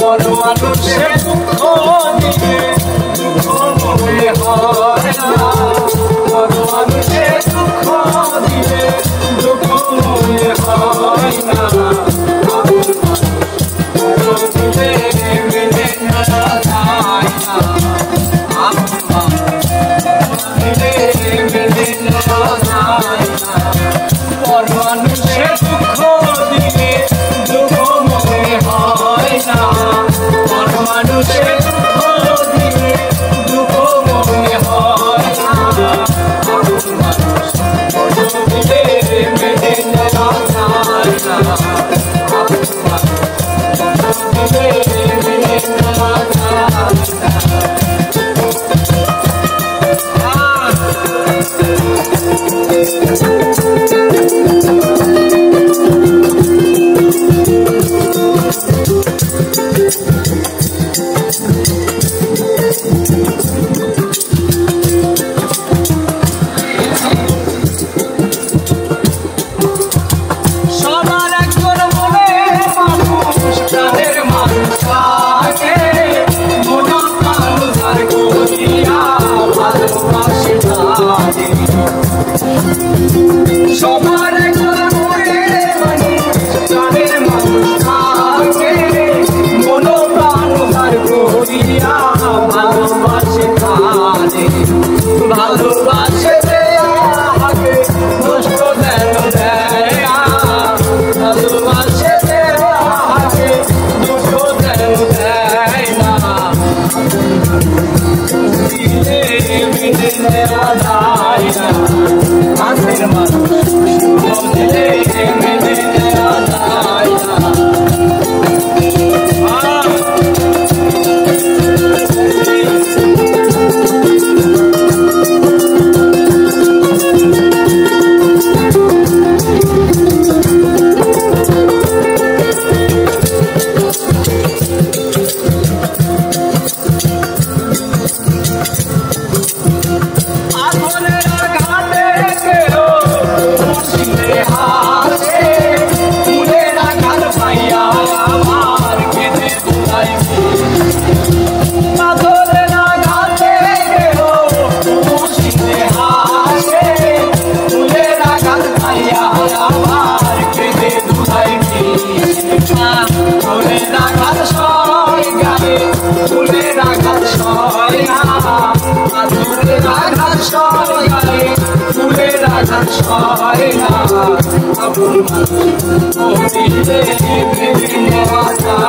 বড় মানুষের দুঃখ দিলে দুঃখ মনে হয় না বড় মানুষের দুঃখ দিলে দুঃখ মনে হয় না দিলে মেনে নেওয়া যায় না দিলে মেনে নেওয়া যায় না বড় মানুষের দুঃখ দিলে দুঃখ মনে হয় না বড় মানুষের দুঃখ দিলে দুঃখ মনে হয় না দিলে মেনে নেওয়া যায় না দিলে মেনে নেওয়া যায় না সবার মনে প্রাণের মানুষ থাকে মন প্রাণ হার করিয়া ভালোবাসে তারে ভালোবাসে আগে কষ্ট দেন দেয় ভালোবাসে আগে দুঃখ দেন দেয় না দিলে মিলে নেওয়া যায় না আখের মানুষ দিলে মেনে নেওয়া যায় না আপন মানুষ দিলে মেনে নেওয়া যায়